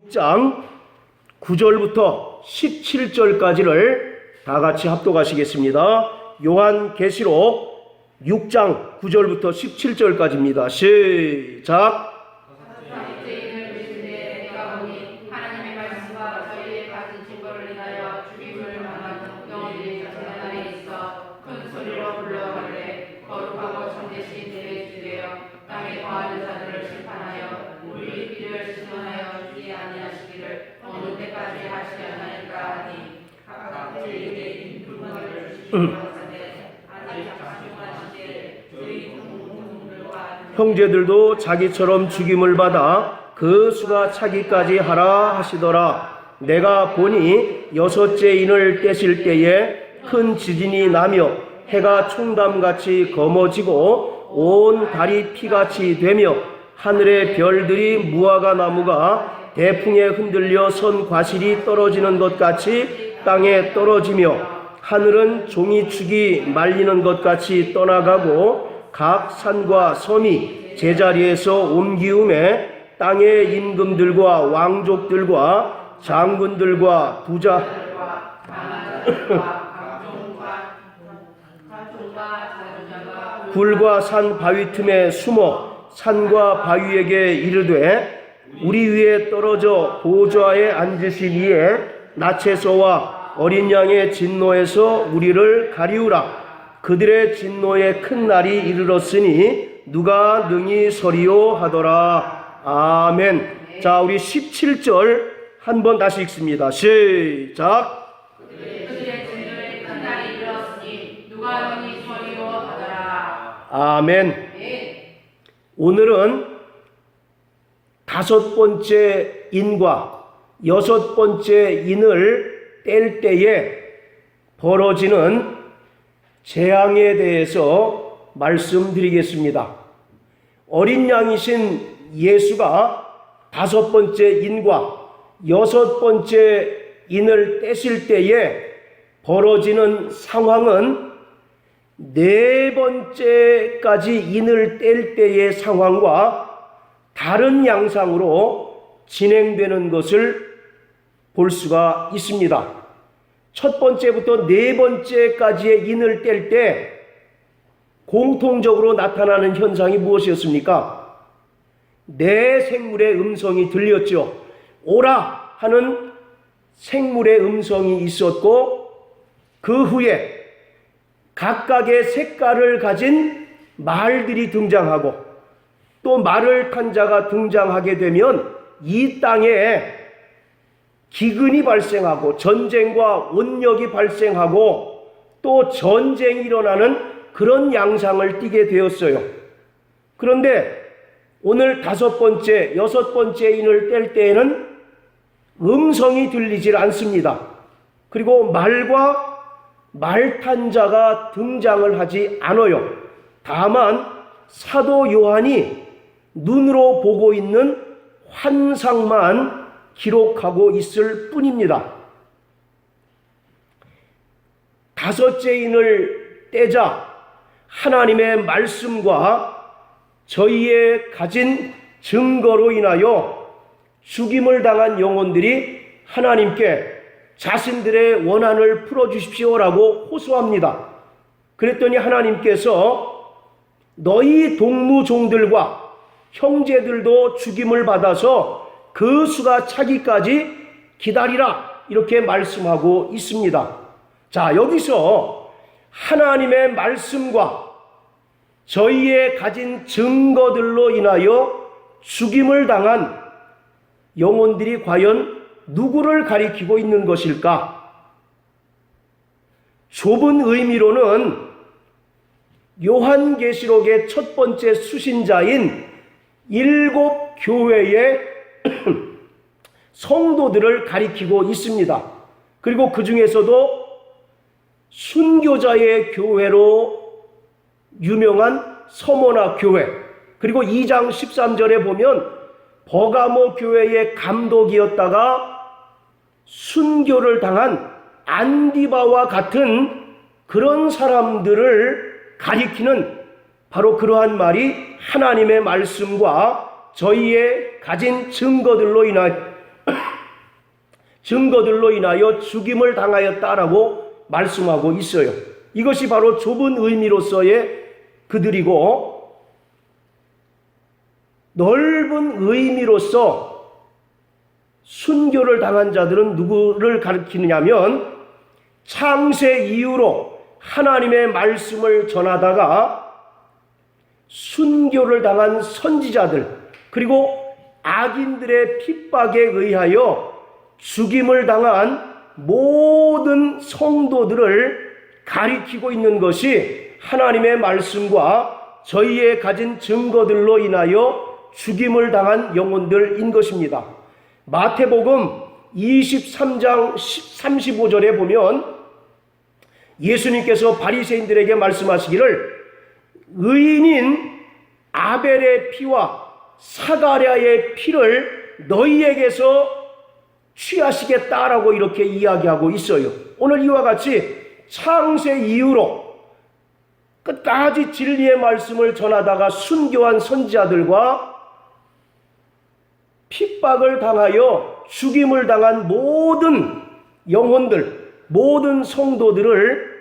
6장 9절부터 17절까지를 다 같이 합독하시겠습니다. 요한계시록 6장 9절부터 17절까지입니다. 시작. 형제들도 자기처럼 죽임을 받아 그 수가 차기까지 하라 하시더라. 내가 보니 여섯째 인을 떼실 때에 큰 지진이 나며 해가 총담같이 검어지고 온 달이 피같이 되며 하늘의 별들이 무화과 나무가 대풍에 흔들려 선 과실이 떨어지는 것 같이 땅에 떨어지며 하늘은 종이축이 말리는 것 같이 떠나가고 각 산과 섬이 제자리에서 옮기움에 땅의 임금들과 왕족들과 장군들과 부자 굴과 산 바위 틈에 숨어 산과 바위에게 이르되 우리 위에 떨어져 보좌에 앉으신 이에 나체소와 어린 양의 진노에서 우리를 가리우라. 그들의 진노의 큰 날이 이르렀으니 누가 능히 서리요 하더라. 아멘. 자, 우리 17절 한번 다시 읽습니다. 시작. 그들의 진노의 큰 날이 이르렀으니 누가 능히 서리요 하더라. 아멘. 오늘은 다섯 번째 인과 여섯 번째 인을 뗄 때에 벌어지는 재앙에 대해서 말씀드리겠습니다. 어린 양이신 예수가 다섯 번째 인과 여섯 번째 인을 떼실 때에 벌어지는 상황은 네 번째까지 인을 뗄 때의 상황과 다른 양상으로 진행되는 것을 볼 수가 있습니다. 첫 번째부터 네 번째까지의 인을 뗄 때 공통적으로 나타나는 현상이 무엇이었습니까? 네 생물의 음성이 들렸죠. 오라 하는 생물의 음성이 있었고 그 후에 각각의 색깔을 가진 말들이 등장하고 또 말을 탄 자가 등장하게 되면 이 땅에 기근이 발생하고 전쟁과 원력이 발생하고 또 전쟁이 일어나는 그런 양상을 띠게 되었어요. 그런데 오늘 다섯 번째, 여섯 번째 인을 뗄 때에는 음성이 들리질 않습니다. 그리고 말과 말탄 자가 등장을 하지 않아요. 다만 사도 요한이 눈으로 보고 있는 환상만 기록하고 있을 뿐입니다. 다섯째 인을 떼자 하나님의 말씀과 저희의 가진 증거로 인하여 죽임을 당한 영혼들이 하나님께 자신들의 원한을 풀어주십시오라고 호소합니다. 그랬더니 하나님께서 너희 동무종들과 형제들도 죽임을 받아서 그 수가 차기까지 기다리라 이렇게 말씀하고 있습니다. 자, 여기서 하나님의 말씀과 저희의 가진 증거들로 인하여 죽임을 당한 영혼들이 과연 누구를 가리키고 있는 것일까? 좁은 의미로는 요한계시록의 첫 번째 수신자인 7 교회의 성도들을 가리키고 있습니다. 그리고 그 중에서도 순교자의 교회로 유명한 서모나 교회, 그리고 2장 13절에 보면 버가모 교회의 감독이었다가 순교를 당한 안디바와 같은 그런 사람들을 가리키는 바로 그러한 말이 하나님의 말씀과 저희의 가진 증거들로 인하여 증거들로 인하여 죽임을 당하였다라고 말씀하고 있어요. 이것이 바로 좁은 의미로서의 그들이고, 넓은 의미로서 순교를 당한 자들은 누구를 가리키느냐면, 창세 이후로 하나님의 말씀을 전하다가 순교를 당한 선지자들, 그리고 악인들의 핍박에 의하여 죽임을 당한 모든 성도들을 가리키고 있는 것이 하나님의 말씀과 저희의 가진 증거들로 인하여 죽임을 당한 영혼들인 것입니다. 마태복음 23장 35절에 보면 예수님께서 바리새인들에게 말씀하시기를 의인인 아벨의 피와 사가랴의 피를 너희에게서 취하시겠다라고 이렇게 이야기하고 있어요. 오늘 이와 같이 창세 이후로 끝까지 진리의 말씀을 전하다가 순교한 선지자들과 핍박을 당하여 죽임을 당한 모든 영혼들, 모든 성도들을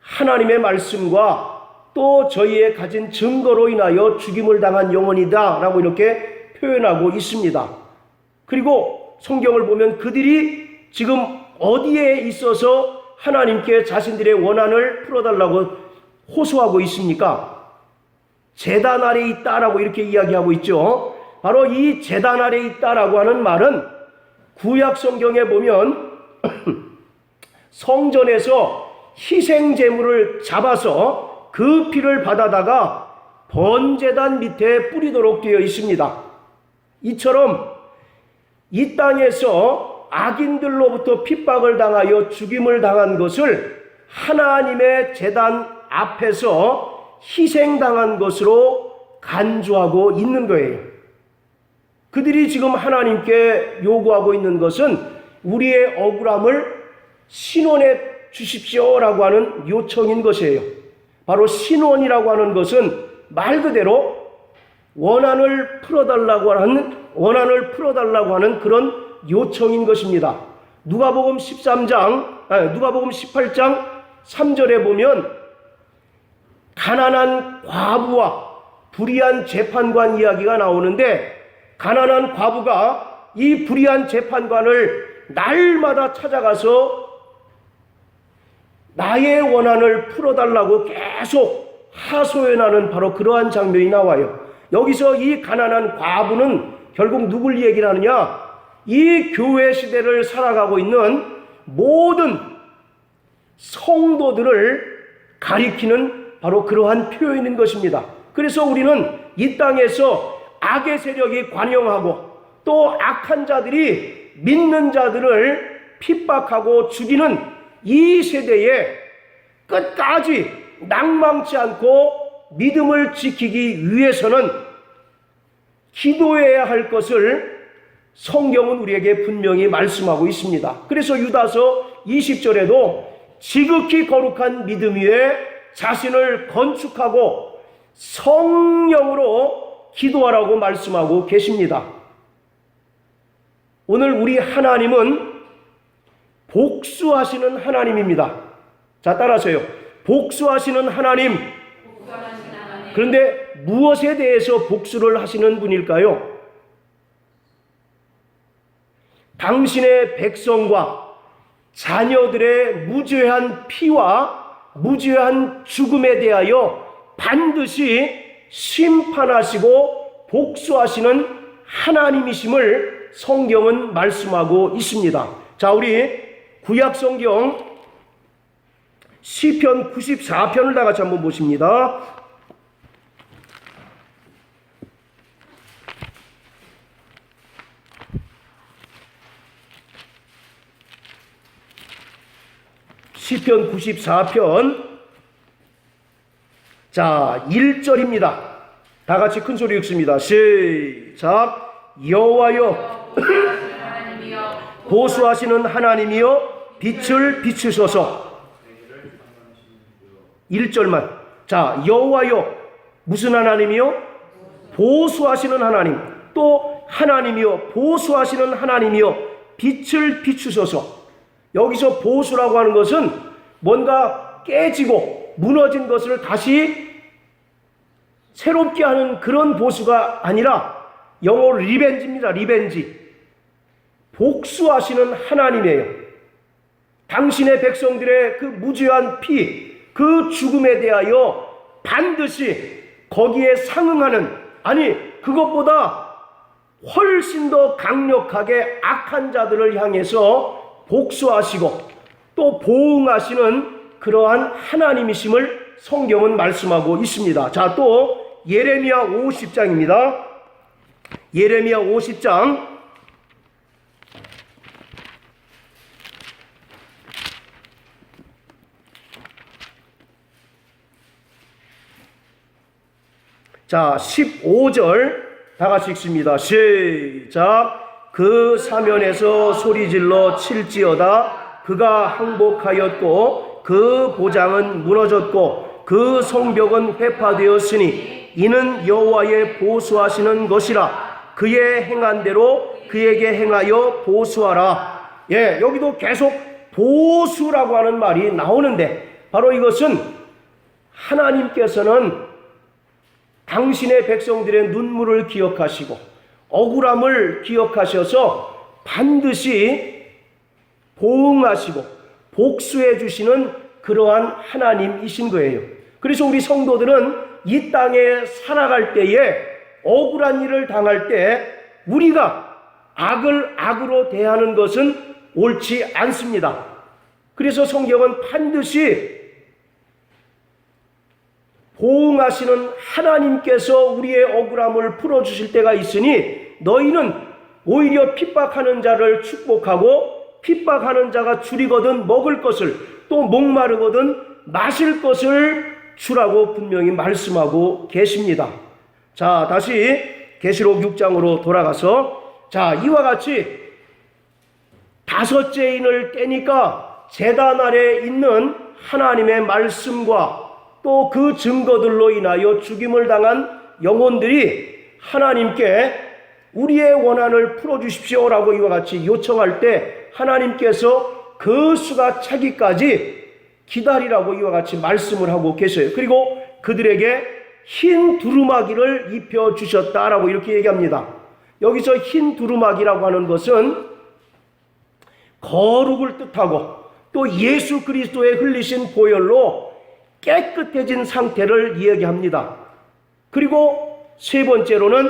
하나님의 말씀과 또 저희의 가진 증거로 인하여 죽임을 당한 영혼이다 라고 이렇게 표현하고 있습니다. 그리고 성경을 보면 그들이 지금 어디에 있어서 하나님께 자신들의 원한을 풀어달라고 호소하고 있습니까? 제단 아래에 있다라고 이렇게 이야기하고 있죠. 바로 이 제단 아래에 있다라고 하는 말은 구약 성경에 보면 성전에서 희생 제물을 잡아서 그 피를 받아다가 번제단 밑에 뿌리도록 되어 있습니다. 이처럼 이 땅에서 악인들로부터 핍박을 당하여 죽임을 당한 것을 하나님의 제단 앞에서 희생당한 것으로 간주하고 있는 거예요. 그들이 지금 하나님께 요구하고 있는 것은 우리의 억울함을 신원해 주십시오라고 하는 요청인 것이에요. 바로 신원이라고 하는 것은 말 그대로 원한을 풀어달라고 하는 그런 요청인 것입니다. 누가복음 18장 3절에 보면 가난한 과부와 불의한 재판관 이야기가 나오는데, 가난한 과부가 이 불의한 재판관을 날마다 찾아가서 나의 원한을 풀어달라고 계속 하소연하는 바로 그러한 장면이 나와요. 여기서 이 가난한 과부는 결국 누굴 얘기를 하느냐? 이 교회 시대를 살아가고 있는 모든 성도들을 가리키는 바로 그러한 표현인 것입니다. 그래서 우리는 이 땅에서 악의 세력이 관영하고 또 악한 자들이 믿는 자들을 핍박하고 죽이는 이 세대에 끝까지 낭망치 않고 믿음을 지키기 위해서는 기도해야 할 것을 성경은 우리에게 분명히 말씀하고 있습니다. 그래서 유다서 20절에도 지극히 거룩한 믿음 위에 자신을 건축하고 성령으로 기도하라고 말씀하고 계십니다. 오늘 우리 하나님은 복수하시는 하나님입니다. 자, 따라서요. 복수하시는 하나님. 그런데 무엇에 대해서 복수를 하시는 분일까요? 당신의 백성과 자녀들의 무죄한 피와 무죄한 죽음에 대하여 반드시 심판하시고 복수하시는 하나님이심을 성경은 말씀하고 있습니다. 자, 우리 구약성경 시편 94편을 다 같이 한번 보십니다. 시편 94편, 자 1절입니다. 다 같이 큰 소리 읽습니다. 시작. 여호와여 보수하시는 하나님이여 빛을 비추소서. 1절만. 자, 여호와여 무슨 하나님이요? 보수하시는 하나님. 또 하나님이여 보수하시는 하나님이여 빛을 비추소서. 여기서 보수라고 하는 것은 뭔가 깨지고 무너진 것을 다시 새롭게 하는 그런 보수가 아니라 영어로 리벤지입니다. 리벤지. 복수하시는 하나님이에요. 당신의 백성들의 그 무죄한 피, 그 죽음에 대하여 반드시 거기에 상응하는, 아니 그것보다 훨씬 더 강력하게 악한 자들을 향해서 복수하시고 또 보응하시는 그러한 하나님이심을 성경은 말씀하고 있습니다. 자, 또 예레미야 50장입니다. 예레미야 50장 자, 15절 다 같이 읽습니다. 시작. 그 사면에서 소리질러 칠지어다. 그가 항복하였고 그 보장은 무너졌고 그 성벽은 회파되었으니 이는 여호와의 보수하시는 것이라. 그의 행한 대로 그에게 행하여 보수하라. 예, 여기도 계속 보수라고 하는 말이 나오는데 바로 이것은 하나님께서는 당신의 백성들의 눈물을 기억하시고 억울함을 기억하셔서 반드시 보응하시고 복수해 주시는 그러한 하나님이신 거예요. 그래서 우리 성도들은 이 땅에 살아갈 때에 억울한 일을 당할 때 우리가 악을 악으로 대하는 것은 옳지 않습니다. 그래서 성경은 반드시 보응하시는 하나님께서 우리의 억울함을 풀어주실 때가 있으니 너희는 오히려 핍박하는 자를 축복하고 핍박하는 자가 줄이거든 먹을 것을 또 목마르거든 마실 것을 주라고 분명히 말씀하고 계십니다. 자, 다시 계시록 6장으로 돌아가서 자, 이와 같이 다섯째 인을 깨니까 제단 아래 있는 하나님의 말씀과 또 그 증거들로 인하여 죽임을 당한 영혼들이 하나님께 우리의 원한을 풀어주십시오라고 이와 같이 요청할 때 하나님께서 그 수가 차기까지 기다리라고 이와 같이 말씀을 하고 계세요. 그리고 그들에게 흰 두루마기를 입혀주셨다라고 이렇게 얘기합니다. 여기서 흰 두루마기라고 하는 것은 거룩을 뜻하고 또 예수 그리스도의 흘리신 보혈로 깨끗해진 상태를 이야기합니다. 그리고 세 번째로는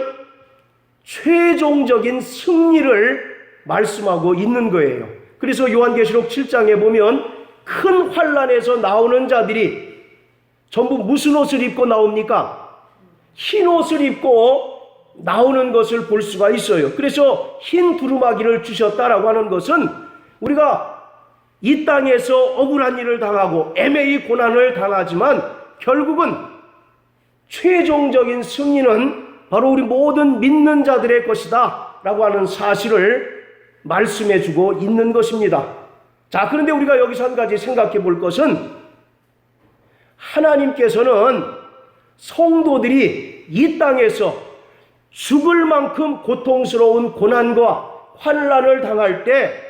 최종적인 승리를 말씀하고 있는 거예요. 그래서 요한계시록 7장에 보면 큰 환란에서 나오는 자들이 전부 무슨 옷을 입고 나옵니까? 흰 옷을 입고 나오는 것을 볼 수가 있어요. 그래서 흰 두루마기를 주셨다라고 하는 것은 우리가 이 땅에서 억울한 일을 당하고 애매히 고난을 당하지만 결국은 최종적인 승리는 바로 우리 모든 믿는 자들의 것이다 라고 하는 사실을 말씀해 주고 있는 것입니다. 자, 그런데 우리가 여기서 한 가지 생각해 볼 것은 하나님께서는 성도들이 이 땅에서 죽을 만큼 고통스러운 고난과 환난을 당할 때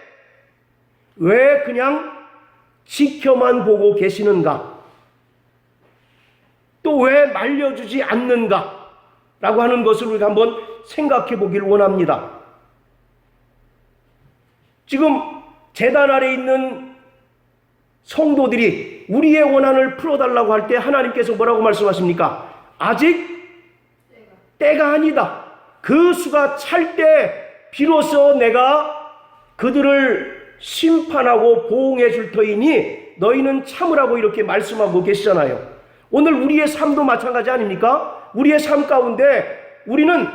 왜 그냥 지켜만 보고 계시는가? 또 왜 말려주지 않는가? 라고 하는 것을 우리가 한번 생각해 보길 원합니다. 지금 제단 아래 있는 성도들이 우리의 원한을 풀어달라고 할 때 하나님께서 뭐라고 말씀하십니까? 아직 때가 아니다. 그 수가 찰 때 비로소 내가 그들을 심판하고 보응해 줄 터이니 너희는 참으라고 이렇게 말씀하고 계시잖아요. 오늘 우리의 삶도 마찬가지 아닙니까? 우리의 삶 가운데 우리는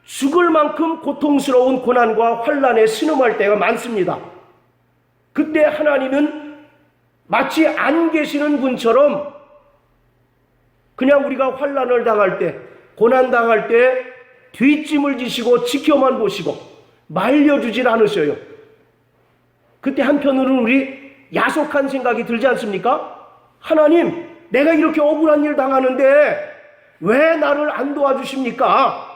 죽을 만큼 고통스러운 고난과 환난에 신음할 때가 많습니다. 그때 하나님은 마치 안 계시는 분처럼 그냥 우리가 환난을 당할 때, 고난 당할 때 뒷짐을 지시고 지켜만 보시고 말려주질 않으셔요. 그때 한편으로는 우리 야속한 생각이 들지 않습니까? 하나님, 내가 이렇게 억울한 일 당하는데 왜 나를 안 도와주십니까?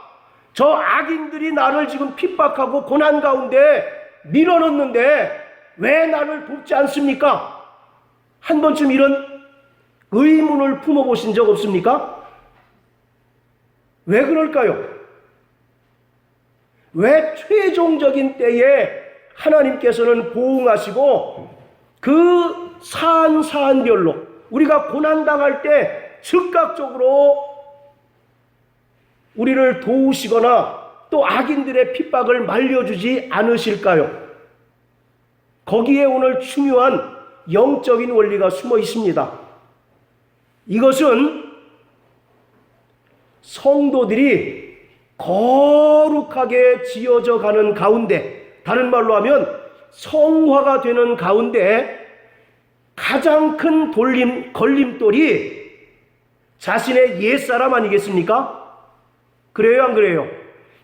저 악인들이 나를 지금 핍박하고 고난 가운데 밀어넣는데 왜 나를 돕지 않습니까? 한 번쯤 이런 의문을 품어보신 적 없습니까? 왜 그럴까요? 왜 최종적인 때에 하나님께서는 보응하시고 그 사안별로 우리가 고난당할 때 즉각적으로 우리를 도우시거나 또 악인들의 핍박을 말려주지 않으실까요? 거기에 오늘 중요한 영적인 원리가 숨어 있습니다. 이것은 성도들이 거룩하게 지어져 가는 가운데, 다른 말로 하면 성화가 되는 가운데 가장 큰 걸림돌이 자신의 옛사람 아니겠습니까? 그래요, 안 그래요?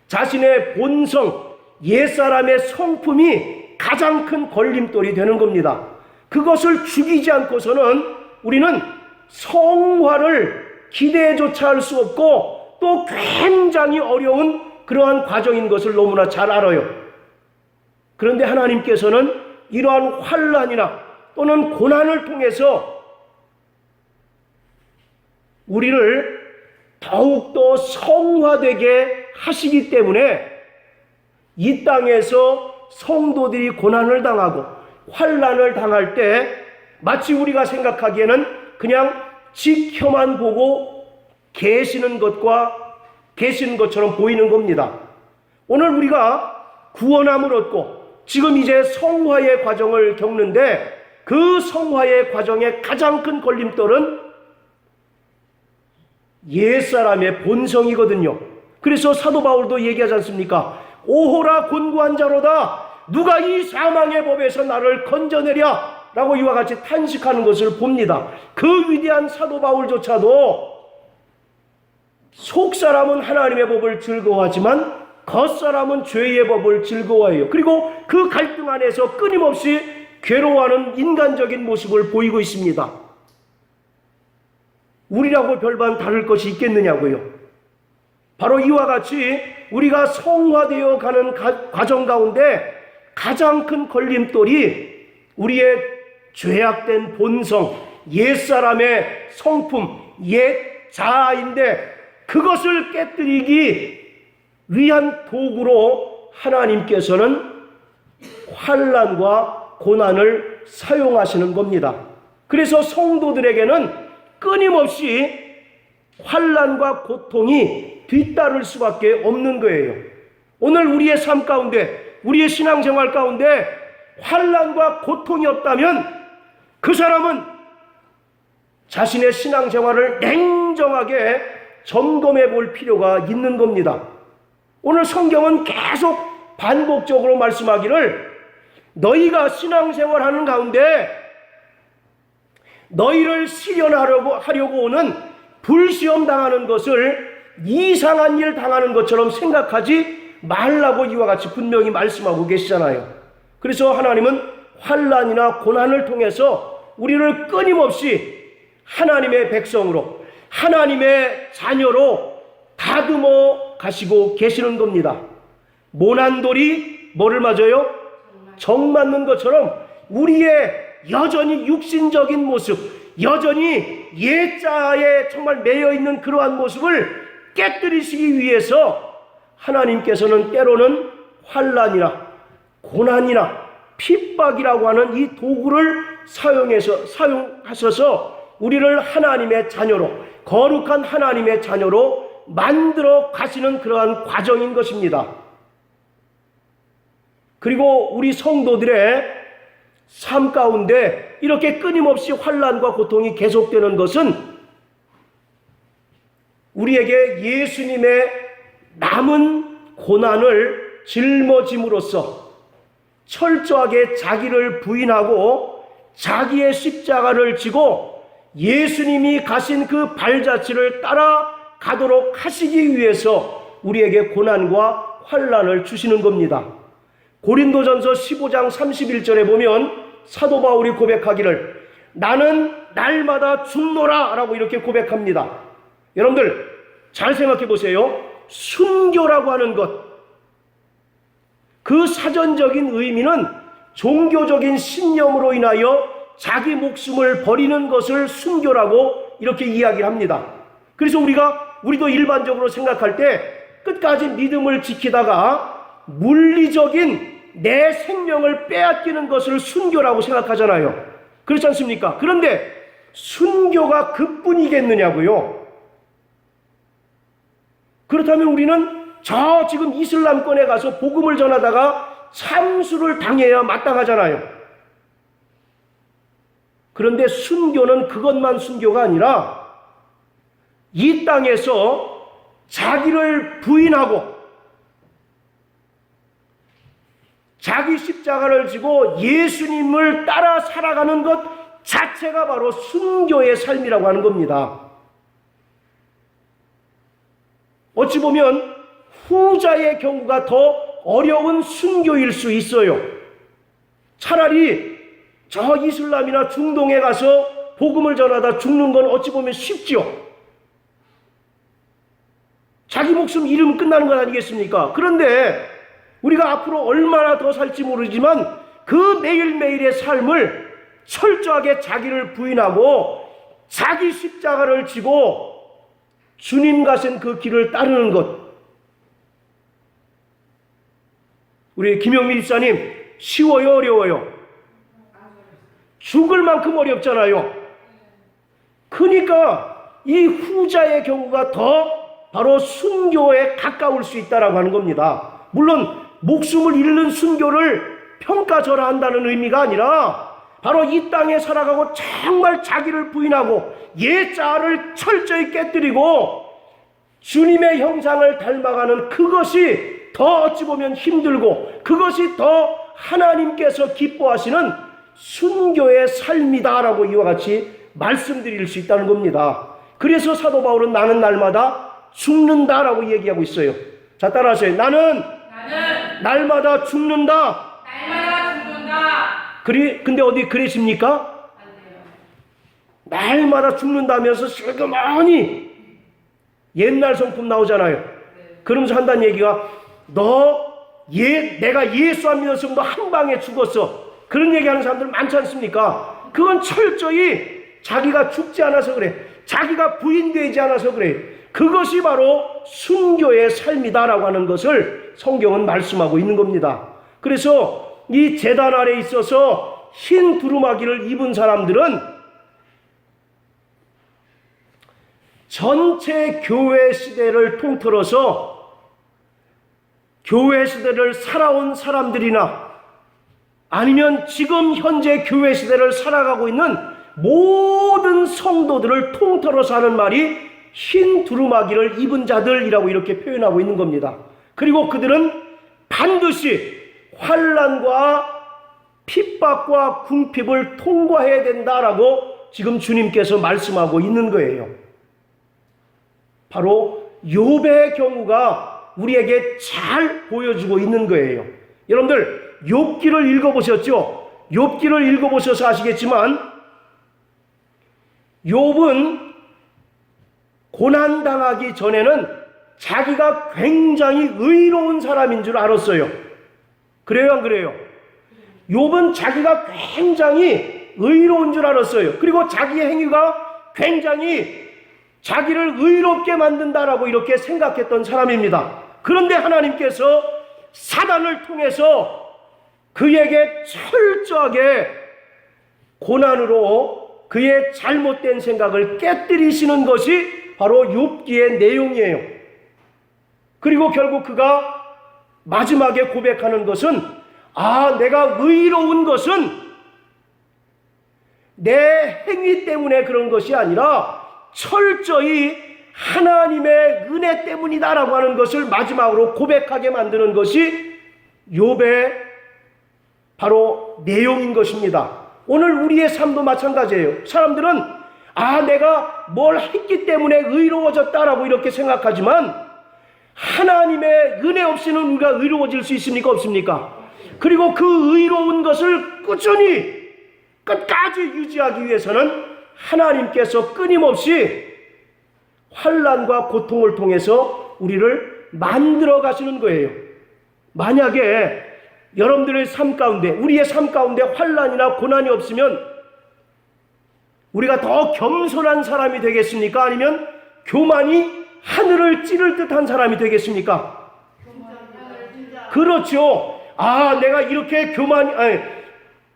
자신의 본성, 옛사람의 성품이 가장 큰 걸림돌이 되는 겁니다. 그것을 죽이지 않고서는 우리는 성화를 기대조차 할 수 없고 또 굉장히 어려운 그러한 과정인 것을 너무나 잘 알아요. 그런데 하나님께서는 이러한 환난이나 또는 고난을 통해서 우리를 더욱더 성화되게 하시기 때문에 이 땅에서 성도들이 고난을 당하고 환난을 당할 때 마치 우리가 생각하기에는 그냥 지켜만 보고 계시는 것처럼 보이는 겁니다. 오늘 우리가 구원함을 얻고 지금 이제 성화의 과정을 겪는데 그 성화의 과정의 가장 큰 걸림돌은 옛사람의 본성이거든요. 그래서 사도 바울도 얘기하지 않습니까? 오호라 곤고한 자로다, 누가 이 사망의 법에서 나를 건져내랴 라고 이와 같이 탄식하는 것을 봅니다. 그 위대한 사도 바울조차도 속사람은 하나님의 법을 즐거워하지만 겉사람은 죄의 법을 즐거워해요. 그리고 그 갈등 안에서 끊임없이 괴로워하는 인간적인 모습을 보이고 있습니다. 우리라고 별반 다를 것이 있겠느냐고요. 바로 이와 같이 우리가 성화되어 가는 과정 가운데 가장 큰 걸림돌이 우리의 죄악된 본성, 옛사람의 성품, 옛 자아인데 그것을 깨뜨리기 위한 도구로 하나님께서는 환난과 고난을 사용하시는 겁니다. 그래서 성도들에게는 끊임없이 환난과 고통이 뒤따를 수밖에 없는 거예요. 오늘 우리의 삶 가운데, 우리의 신앙생활 가운데 환난과 고통이 없다면 그 사람은 자신의 신앙생활을 냉정하게 점검해 볼 필요가 있는 겁니다. 오늘 성경은 계속 반복적으로 말씀하기를 너희가 신앙생활 하는 가운데 너희를 시련하려고 오는 불시험 당하는 것을 이상한 일 당하는 것처럼 생각하지 말라고 이와 같이 분명히 말씀하고 계시잖아요. 그래서 하나님은 환난이나 고난을 통해서 우리를 끊임없이 하나님의 백성으로, 하나님의 자녀로 다듬어 가시고 계시는 겁니다. 모난 돌이 뭐를 맞아요? 정 맞는 것처럼 우리의 여전히 육신적인 모습, 여전히 옛자에 정말 매여있는 그러한 모습을 깨뜨리시기 위해서 하나님께서는 때로는 환난이나 고난이나 핍박이라고 하는 이 도구를 사용하셔서 우리를 하나님의 자녀로, 거룩한 하나님의 자녀로 만들어 가시는 그러한 과정인 것입니다. 그리고 우리 성도들의 삶 가운데 이렇게 끊임없이 환난과 고통이 계속되는 것은 우리에게 예수님의 남은 고난을 짊어짐으로써 철저하게 자기를 부인하고 자기의 십자가를 지고 예수님이 가신 그 발자취를 따라가도록 하시기 위해서 우리에게 고난과 환난을 주시는 겁니다. 고린도전서 15장 31절에 보면 사도 바울이 고백하기를 나는 날마다 죽노라 라고 이렇게 고백합니다. 여러분들 잘 생각해 보세요. 순교라고 하는 것, 그 사전적인 의미는 종교적인 신념으로 인하여 자기 목숨을 버리는 것을 순교라고 이렇게 이야기를 합니다. 그래서 우리도 일반적으로 생각할 때 끝까지 믿음을 지키다가 물리적인 내 생명을 빼앗기는 것을 순교라고 생각하잖아요. 그렇지 않습니까? 그런데 순교가 그뿐이겠느냐고요. 그렇다면 우리는 저 지금 이슬람권에 가서 복음을 전하다가 참수를 당해야 마땅하잖아요. 그런데 순교는 그것만 순교가 아니라 이 땅에서 자기를 부인하고 자기 십자가를 지고 예수님을 따라 살아가는 것 자체가 바로 순교의 삶이라고 하는 겁니다. 어찌 보면 후자의 경우가 더 어려운 순교일 수 있어요. 차라리 저 이슬람이나 중동에 가서 복음을 전하다 죽는 건 어찌 보면 쉽지요. 자기 목숨 잃으면 끝나는 것 아니겠습니까? 그런데 우리가 앞으로 얼마나 더 살지 모르지만 그 매일매일의 삶을 철저하게 자기를 부인하고 자기 십자가를 지고 주님 가신 그 길을 따르는 것. 우리 김영민 집사님, 쉬워요, 어려워요? 죽을 만큼 어렵잖아요. 그러니까 이 후자의 경우가 더 바로 순교에 가까울 수 있다라고 하는 겁니다. 물론 목숨을 잃는 순교를 평가절하한다는 의미가 아니라 바로 이 땅에 살아가고 정말 자기를 부인하고 옛자아를 철저히 깨뜨리고 주님의 형상을 닮아가는 그것이 더 어찌 보면 힘들고 그것이 더 하나님께서 기뻐하시는 순교의 삶이다라고 이와 같이 말씀드릴 수 있다는 겁니다. 그래서 사도 바울은 나는 날마다 죽는다라고 얘기하고 있어요. 자, 따라하세요. 나는 날마다 죽는다. 근데 어디 그러십니까? 날마다 죽는다면서 슬그머니 옛날 성품 나오잖아요. 그러면서 한다는 얘기가 내가 예수 안 믿었으면 너 한 방에 죽었어. 그런 얘기하는 사람들 많지 않습니까? 그건 철저히 자기가 죽지 않아서 그래. 자기가 부인되지 않아서 그래. 그것이 바로 순교의 삶이다라고 하는 것을 성경은 말씀하고 있는 겁니다. 그래서 이 제단 아래에 있어서 흰 두루마기를 입은 사람들은 전체 교회 시대를 통틀어서 교회 시대를 살아온 사람들이나 아니면 지금 현재 교회 시대를 살아가고 있는 모든 성도들을 통틀어서 하는 말이 흰 두루마기를 입은 자들이라고 이렇게 표현하고 있는 겁니다. 그리고 그들은 반드시 환난과 핍박과 궁핍을 통과해야 된다라고 지금 주님께서 말씀하고 있는 거예요. 바로 욥의 경우가 우리에게 잘 보여주고 있는 거예요. 여러분들 욥기를 읽어보셨죠? 욥기를 읽어보셔서 아시겠지만 욥은 고난당하기 전에는 자기가 굉장히 의로운 사람인 줄 알았어요. 그래요, 안 그래요? 욥은 자기가 굉장히 의로운 줄 알았어요. 그리고 자기의 행위가 굉장히 자기를 의롭게 만든다라고 이렇게 생각했던 사람입니다. 그런데 하나님께서 사단을 통해서 그에게 철저하게 고난으로 그의 잘못된 생각을 깨뜨리시는 것이 바로 욥기의 내용이에요. 그리고 결국 그가 마지막에 고백하는 것은 내가 의로운 것은 내 행위 때문에 그런 것이 아니라 철저히 하나님의 은혜 때문이다라고 하는 것을 마지막으로 고백하게 만드는 것이 욥의 바로 내용인 것입니다. 오늘 우리의 삶도 마찬가지예요. 사람들은 내가 뭘 했기 때문에 의로워졌다라고 이렇게 생각하지만 하나님의 은혜 없이는 우리가 의로워질 수 있습니까? 없습니까? 그리고 그 의로운 것을 꾸준히 끝까지 유지하기 위해서는 하나님께서 끊임없이 환난과 고통을 통해서 우리를 만들어 가시는 거예요. 만약에 여러분들의 삶 가운데, 우리의 삶 가운데 환난이나 고난이 없으면 우리가 더 겸손한 사람이 되겠습니까? 아니면 교만이 하늘을 찌를 듯한 사람이 되겠습니까? 그렇죠. 내가 이렇게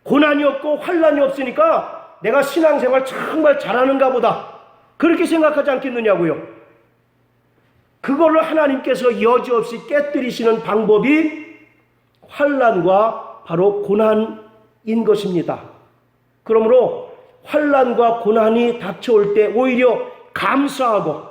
고난이 없고 환난이 없으니까 내가 신앙생활 정말 잘하는가 보다, 그렇게 생각하지 않겠느냐고요. 그거를 하나님께서 여지없이 깨뜨리시는 방법이 환난과 바로 고난인 것입니다. 그러므로 환난과 고난이 닥쳐올 때 오히려 감사하고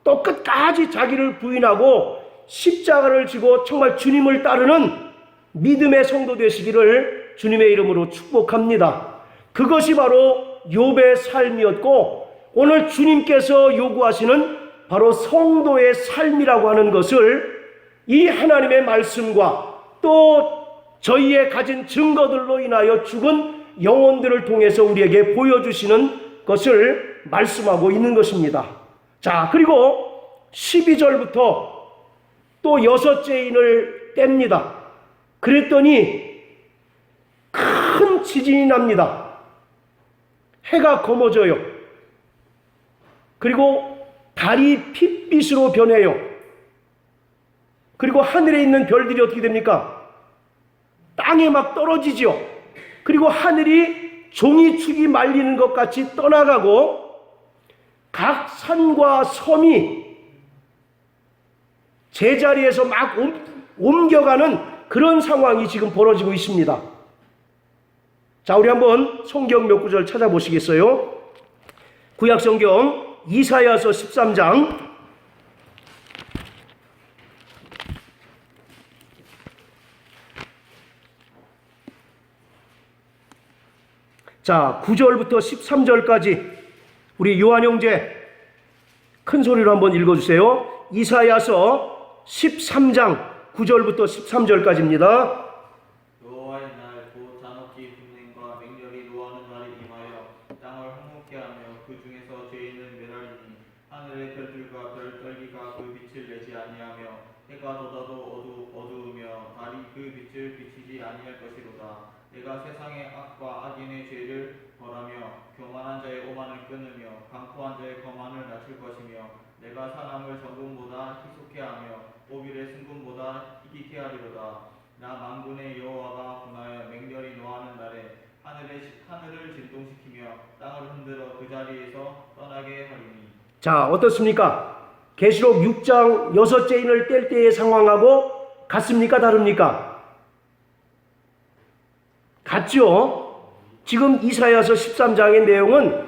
또 끝까지 자기를 부인하고 십자가를 지고 정말 주님을 따르는 믿음의 성도 되시기를 주님의 이름으로 축복합니다. 그것이 바로 욥의 삶이었고, 오늘 주님께서 요구하시는 바로 성도의 삶이라고 하는 것을 이 하나님의 말씀과 또 저희의 가진 증거들로 인하여 죽은 영혼들을 통해서 우리에게 보여주시는 것을 말씀하고 있는 것입니다. 자, 그리고 12절부터 또 여섯째 인을 뗍니다. 그랬더니 큰 지진이 납니다. 해가 검어져요. 그리고 달이 핏빛으로 변해요. 그리고 하늘에 있는 별들이 어떻게 됩니까? 땅에 막 떨어지죠. 그리고 하늘이 종이축이 말리는 것 같이 떠나가고 각 산과 섬이 제자리에서 막 옮겨가는 그런 상황이 지금 벌어지고 있습니다. 자, 우리 한번 성경 몇 구절 찾아보시겠어요? 구약성경 이사야서 13장 자, 9절부터 13절까지 우리 요한 형제 큰 소리로 한번 읽어주세요. 이사야서 13장 9절부터 13절까지입니다. 여호와의 날 곧 잔혹히 분냉과 맹렬히 노하는 날이 임하여 땅을 황무케 하며 그 중에서 죄인은 멸하리니 하늘의 별들과 별 떨기가 그 빛을 내지 아니하며 해가 돋아도 어두우며 달이 그 빛을 비치지 아니할 것이로다. 내가 세상의 악과 악인의 죄를 벌하며 교만한 자의 오만을 끊으며 강포한 자의 거만을 낮출 것이며 내가 사람을 정금보다 희속케 하며 오빌의 승금보다 희귀케 하리로다. 나 만군의 여호와가 분하여 맹렬히 노하는 날에 하늘을 진동시키며 땅을 흔들어 그 자리에서 떠나게 하리니. 자, 어떻습니까? 계시록 6장 여섯째 인을 뗄 때의 상황하고 같습니까? 다릅니까? 같죠? 지금 이사야서 13장의 내용은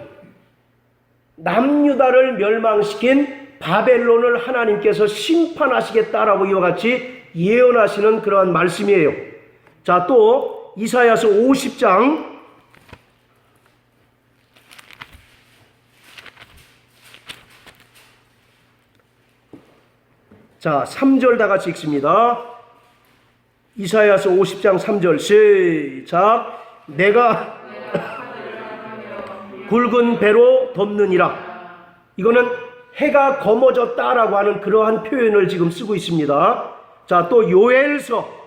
남유다를 멸망시킨 바벨론을 하나님께서 심판하시겠다라고 이와 같이 예언하시는 그러한 말씀이에요. 자, 또 이사야서 50장 자, 3절 다 같이 읽습니다. 이사야서 50장 3절 시작. 내가 굵은 배로 덮느니라. 이거는 해가 검어졌다라고 하는 그러한 표현을 지금 쓰고 있습니다. 자, 또 요엘서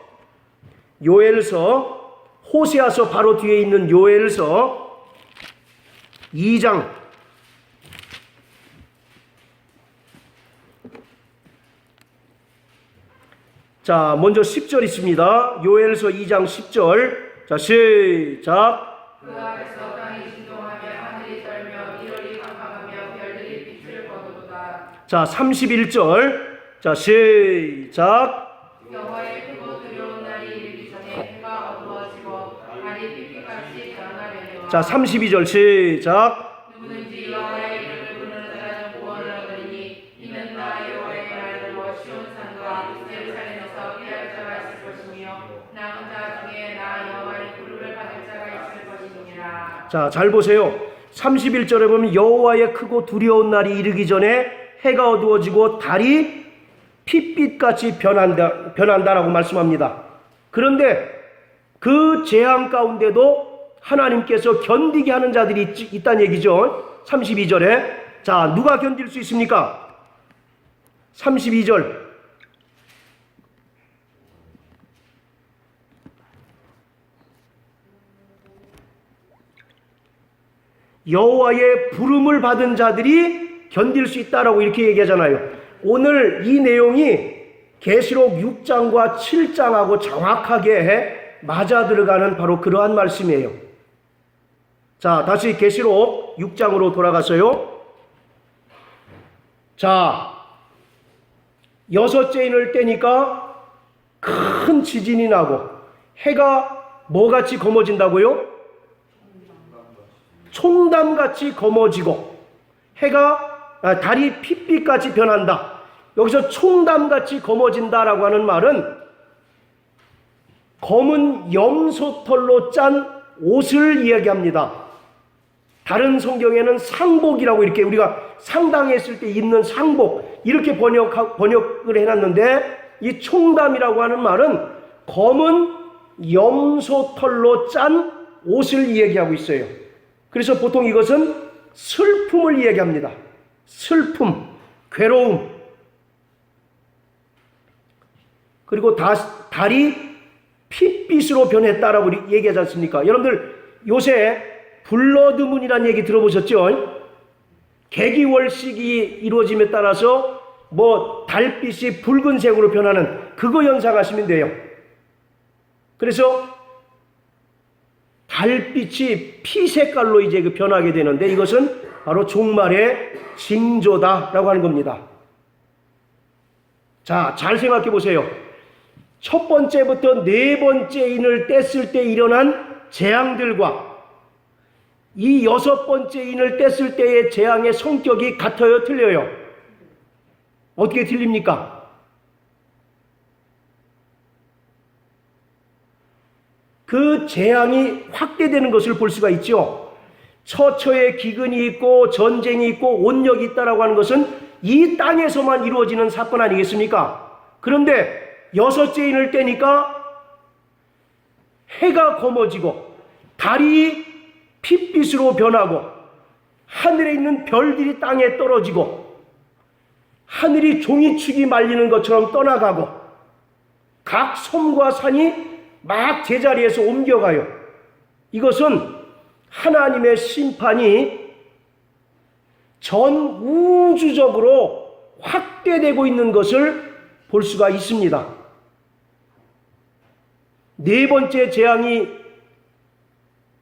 호세아서 바로 뒤에 있는 요엘서 2장 자, 먼저 10절 있습니다. 요엘서 2장 10절. 자, 시작. 그 앞에서 땅이 진동하며 하늘이 떨며 이월이 깜깜하며 별들이 빛을 거두도다. 자, 31절. 자, 시작. 여호와의 크고 두려운 날이 이르기 전에 해가 어두워지고 달이 핏빛같이 변하려니와. 자, 32절 시작. 누구든지 여호와의 이름을 부르는 자는 구원을 얻으리니 이는 나 여호와의 말을 들어 시온 산과 예루살렘에서 피할 자가 있을 것이며 나 혼자 중에 나 여호와의 부름을 받을 자가 있을 것이니라. 자, 잘 보세요. 31절에 보면 여호와의 크고 두려운 날이 이르기 전에 해가 어두워지고 달이 핏빛같이 변한다라고 말씀합니다. 그런데 그 재앙 가운데도 하나님께서 견디게 하는 자들이 있다는 얘기죠. 32절에 자, 누가 견딜 수 있습니까? 32절 여호와의 부름을 받은 자들이 견딜 수 있다라고 이렇게 얘기하잖아요. 오늘 이 내용이 계시록 6장과 7장하고 정확하게 맞아 들어가는 바로 그러한 말씀이에요. 자, 다시 계시록 6장으로 돌아가서요. 자, 여섯째 인을 떼니까 큰 지진이 나고 해가 뭐같이 검어진다고요? 총담같이 검어지고 달이 핏빛같이 변한다. 여기서 총담같이 검어진다라고 하는 말은 검은 염소털로 짠 옷을 이야기합니다. 다른 성경에는 상복이라고 이렇게 우리가 상당했을 때 입는 상복 이렇게 번역을 해놨는데 이 총담이라고 하는 말은 검은 염소털로 짠 옷을 이야기하고 있어요. 그래서 보통 이것은 슬픔을 이야기합니다. 슬픔, 괴로움. 그리고 달이 핏빛으로 변했다라고 얘기하지 않습니까? 여러분들 요새 블러드문이라는 얘기 들어보셨죠? 개기월식이 이루어짐에 따라서 달빛이 붉은색으로 변하는 그거 연상하시면 돼요. 그래서 달빛이 피 색깔로 이제 변하게 되는데 이것은 바로 종말의 징조다라고 하는 겁니다. 자, 잘 생각해 보세요. 첫 번째부터 네 번째 인을 뗐을 때 일어난 재앙들과 이 여섯 번째 인을 뗐을 때의 재앙의 성격이 같아요, 틀려요? 어떻게 틀립니까? 그 재앙이 확대되는 것을 볼 수가 있죠. 처처에 기근이 있고 전쟁이 있고 온역이 있다라고 하는 것은 이 땅에서만 이루어지는 사건 아니겠습니까? 그런데 여섯째 인을 떼니까 해가 검어지고 달이 핏빛으로 변하고 하늘에 있는 별들이 땅에 떨어지고 하늘이 종이축이 말리는 것처럼 떠나가고 각 섬과 산이 막 제자리에서 옮겨가요. 이것은 하나님의 심판이 전 우주적으로 확대되고 있는 것을 볼 수가 있습니다. 네 번째 재앙이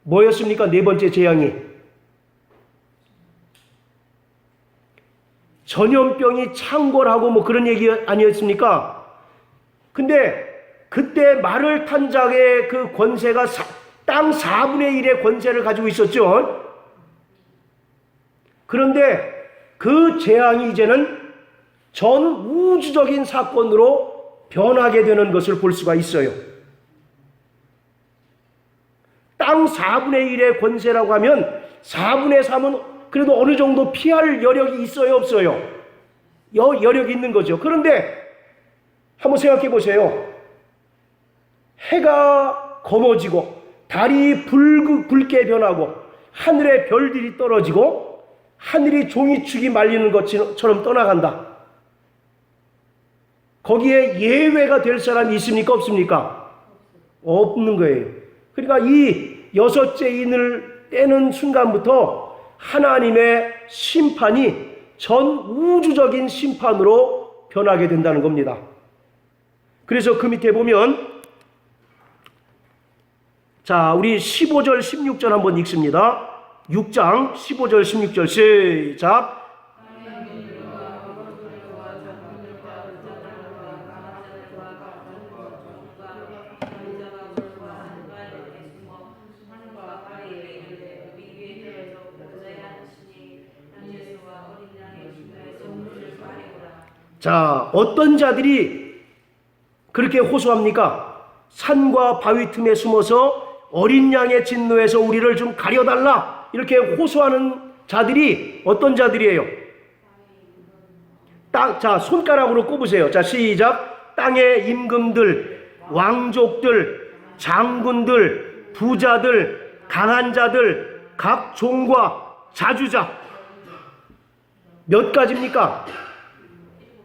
뭐였습니까? 네 번째 재앙이 전염병이 창궐하고 그런 얘기 아니었습니까? 근데 그때 말을 탄 자의 그 권세가 땅 4분의 1의 권세를 가지고 있었죠. 그런데 그 재앙이 이제는 전 우주적인 사건으로 변하게 되는 것을 볼 수가 있어요. 땅 4분의 1의 권세라고 하면 4분의 3은 그래도 어느 정도 피할 여력이 있어요, 없어요? 여력이 있는 거죠. 그런데 한번 생각해 보세요. 해가 검어지고 달이 붉게 변하고 하늘에 별들이 떨어지고 하늘이 종이축이 말리는 것처럼 떠나간다. 거기에 예외가 될 사람이 있습니까? 없습니까? 없는 거예요. 그러니까 이 여섯째 인을 떼는 순간부터 하나님의 심판이 전 우주적인 심판으로 변하게 된다는 겁니다. 그래서 그 밑에 보면 자, 우리 15절 16절 한번 읽습니다. 6장 15절 16절 시작. 자, 어떤 자들이 그렇게 호소합니까? 산과 바위 틈에 숨어서 어린 양의 진노에서 우리를 좀 가려달라 이렇게 호소하는 자들이 어떤 자들이에요? 자, 손가락으로 꼽으세요. 자, 시작. 땅의 임금들, 왕족들, 장군들, 부자들, 강한 자들, 각 종과 자주자. 몇 가지입니까?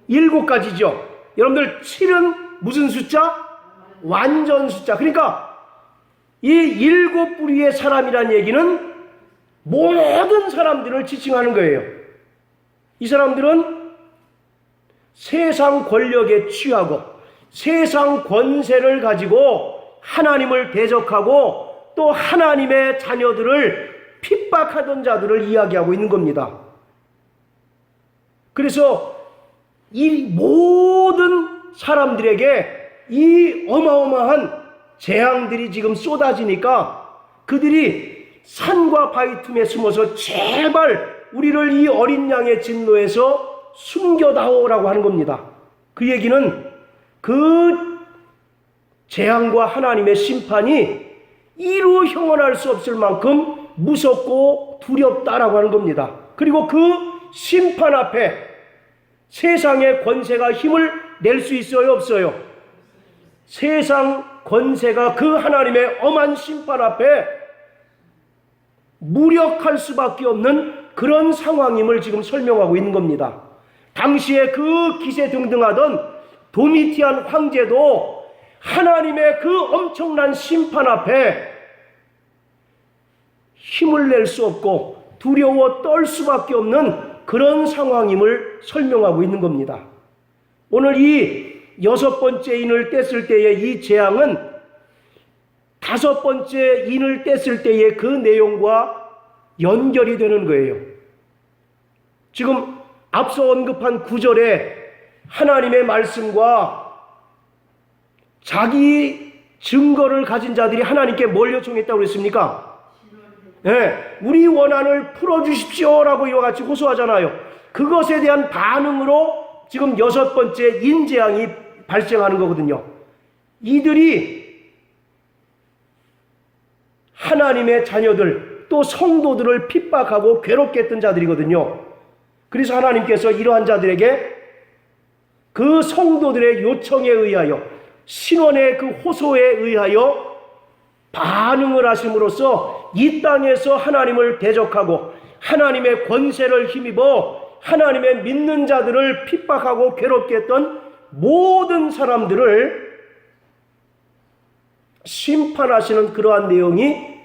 7가지죠. 여러분들 7은 무슨 숫자? 완전 숫자. 그러니까 이 7 부류의 사람이란 얘기는 모든 사람들을 지칭하는 거예요. 이 사람들은 세상 권력에 취하고 세상 권세를 가지고 하나님을 대적하고 또 하나님의 자녀들을 핍박하던 자들을 이야기하고 있는 겁니다. 그래서 이 모든 사람들에게 이 어마어마한 재앙들이 지금 쏟아지니까 그들이 산과 바위 틈에 숨어서 제발 우리를 이 어린 양의 진노에서 숨겨다오라고 하는 겁니다. 그 얘기는 그 재앙과 하나님의 심판이 이루 형언할 수 없을 만큼 무섭고 두렵다라고 하는 겁니다. 그리고 그 심판 앞에 세상의 권세가 힘을 낼 수 있어요, 없어요? 세상 권세가 그 하나님의 엄한 심판 앞에 무력할 수밖에 없는 그런 상황임을 지금 설명하고 있는 겁니다. 당시에 그 기세등등하던 도미티안 황제도 하나님의 그 엄청난 심판 앞에 힘을 낼 수 없고 두려워 떨 수밖에 없는 그런 상황임을 설명하고 있는 겁니다. 오늘 이 6번째 인을 뗐을 때의 이 재앙은 5번째 인을 뗐을 때의 그 내용과 연결이 되는 거예요. 지금 앞서 언급한 9절에 하나님의 말씀과 자기 증거를 가진 자들이 하나님께 뭘 요청했다고 그랬습니까? 네, 우리 원한을 풀어주십시오라고 이와 같이 호소하잖아요. 그것에 대한 반응으로 지금 6번째 인재앙이 발생하는 거거든요. 이들이 하나님의 자녀들 또 성도들을 핍박하고 괴롭게 했던 자들이거든요. 그래서 하나님께서 이러한 자들에게 그 성도들의 요청에 의하여 신원의 그 호소에 의하여 반응을 하심으로써 이 땅에서 하나님을 대적하고 하나님의 권세를 힘입어 하나님의 믿는 자들을 핍박하고 괴롭게 했던 모든 사람들을 심판하시는 그러한 내용이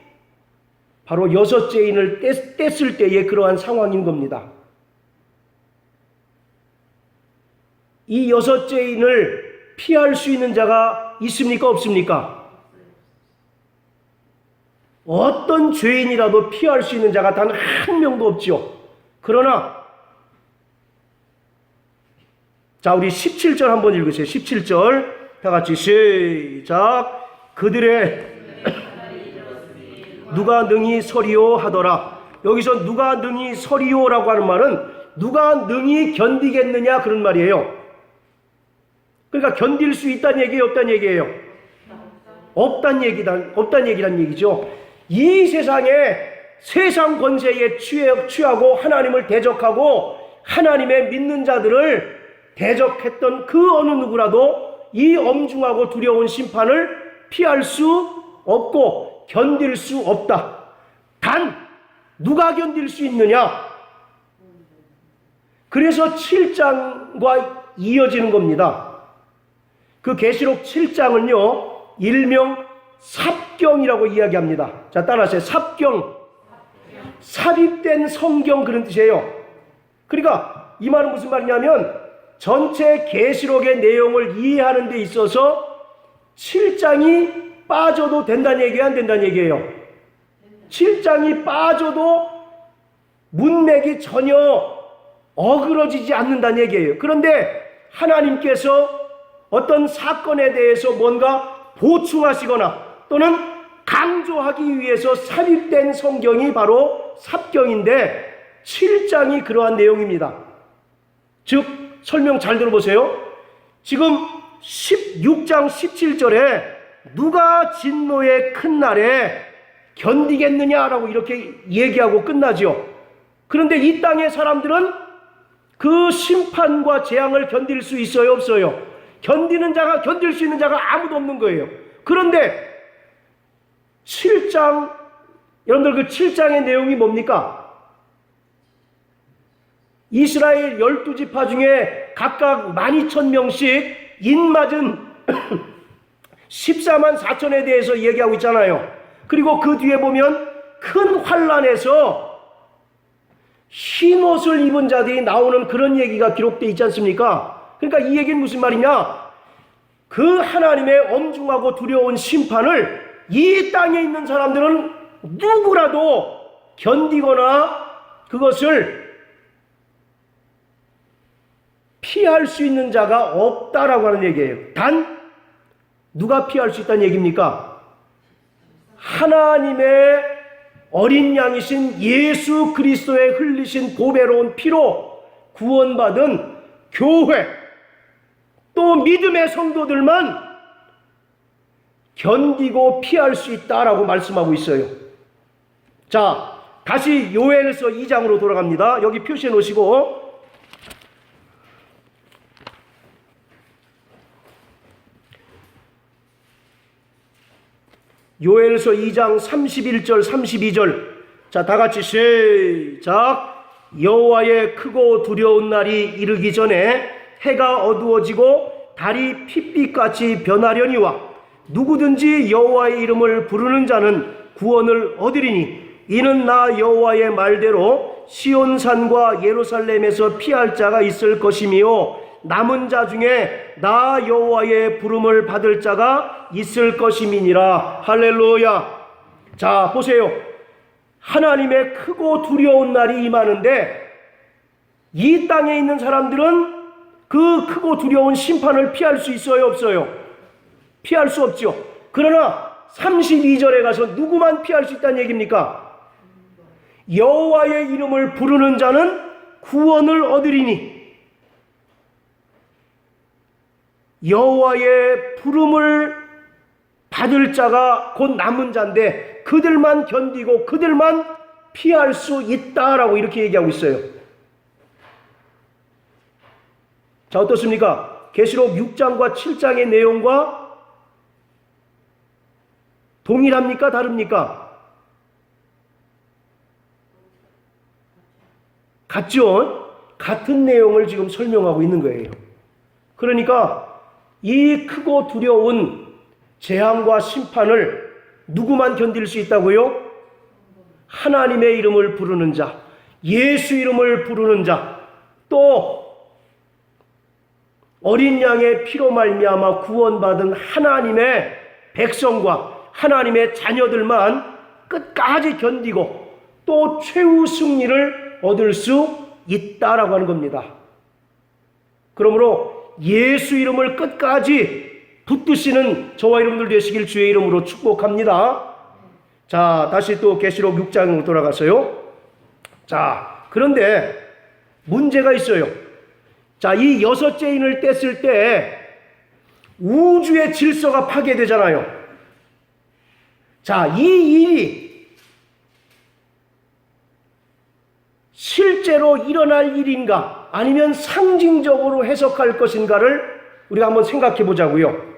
바로 6째 인을 뗐을 때의 그러한 상황인 겁니다. 이 6째 인을 피할 수 있는 자가 있습니까? 없습니까? 어떤 죄인이라도 피할 수 있는 자가 단 한 명도 없지요. 그러나 자, 우리 17절 한번 읽으세요. 17절 다 같이 시작. 그들의 누가 능히 서리오 하더라. 여기서 누가 능히 서리오라고 하는 말은 누가 능히 견디겠느냐 그런 말이에요. 그러니까 견딜 수 있다는 얘기예요, 없다는 얘기예요? 없다는 얘기란 얘기죠. 이 세상에 세상 권세에 취하고 하나님을 대적하고 하나님의 믿는 자들을 대적했던 그 어느 누구라도 이 엄중하고 두려운 심판을 피할 수 없고 견딜 수 없다. 단 누가 견딜 수 있느냐? 그래서 7장과 이어지는 겁니다. 그 계시록 7장은요 일명 삽경이라고 이야기합니다. 자, 따라하세요. 삽경. 삽입된 성경 그런 뜻이에요. 그러니까 이 말은 무슨 말이냐면 전체 계시록의 내용을 이해하는 데 있어서 7장이 빠져도 된다는 얘기예요, 안 된다는 얘기예요? 7장이 빠져도 문맥이 전혀 어그러지지 않는다는 얘기예요. 그런데 하나님께서 어떤 사건에 대해서 뭔가 보충하시거나 또는 강조하기 위해서 삽입된 성경이 바로 삽경인데 7장이 그러한 내용입니다. 즉 설명 잘 들어보세요. 지금 16장 17절에 누가 진노의 큰 날에 견디겠느냐라고 이렇게 얘기하고 끝나죠. 그런데 이 땅의 사람들은 그 심판과 재앙을 견딜 수 있어요, 없어요? 견딜 수 있는 자가 아무도 없는 거예요. 그런데 7장, 여러분들 그 7장의 내용이 뭡니까? 이스라엘 12지파 중에 각각 12,000명씩 인맞은 14만 4천에 대해서 얘기하고 있잖아요. 그리고 그 뒤에 보면 큰 환란에서 흰 옷을 입은 자들이 나오는 그런 얘기가 기록되어 있지 않습니까? 그러니까 이 얘기는 무슨 말이냐? 그 하나님의 엄중하고 두려운 심판을 이 땅에 있는 사람들은 누구라도 견디거나 그것을 피할 수 있는 자가 없다라고 하는 얘기예요. 단 누가 피할 수 있다는 얘기입니까? 하나님의 어린 양이신 예수 그리스도의 흘리신 보배로운 피로 구원받은 교회, 또 믿음의 성도들만 견디고 피할 수 있다라고 말씀하고 있어요. 자, 다시 요엘서 2장으로 돌아갑니다. 여기 표시해 놓으시고, 요엘서 2장 31절 32절, 자, 다 같이 시작. 여호와의 크고 두려운 날이 이르기 전에 해가 어두워지고 달이 핏빛같이 변하려니와 누구든지 여호와의 이름을 부르는 자는 구원을 얻으리니 이는 나 여호와의 말대로 시온산과 예루살렘에서 피할 자가 있을 것이며 남은 자 중에 나 여호와의 부름을 받을 자가 있을 것임이니라. 할렐루야. 자, 보세요. 하나님의 크고 두려운 날이 임하는데 이 땅에 있는 사람들은 그 크고 두려운 심판을 피할 수 있어요, 없어요? 피할 수 없죠. 그러나 32절에 가서 누구만 피할 수 있다는 얘기입니까? 여호와의 이름을 부르는 자는 구원을 얻으리니, 여호와의 부름을 받을 자가 곧 남은 자인데 그들만 견디고 그들만 피할 수 있다라고 이렇게 얘기하고 있어요. 자, 어떻습니까? 계시록 6장과 7장의 내용과 동일합니까? 다릅니까? 같죠? 같은 내용을 지금 설명하고 있는 거예요. 그러니까 이 크고 두려운 재앙과 심판을 누구만 견딜 수 있다고요? 하나님의 이름을 부르는 자, 예수 이름을 부르는 자, 또 어린 양의 피로 말미암아 구원받은 하나님의 백성과 하나님의 자녀들만 끝까지 견디고 또 최후 승리를 얻을 수 있다라고 하는 겁니다. 그러므로 예수 이름을 끝까지 붙드시는 저와 여러분들 되시길 주의 이름으로 축복합니다. 자, 다시 또 계시록 6장으로 돌아가서요. 자, 그런데 문제가 있어요. 자, 이 여섯째 인을 뗐을 때 우주의 질서가 파괴되잖아요. 자, 이 일이 실제로 일어날 일인가 아니면 상징적으로 해석할 것인가를 우리가 한번 생각해 보자고요.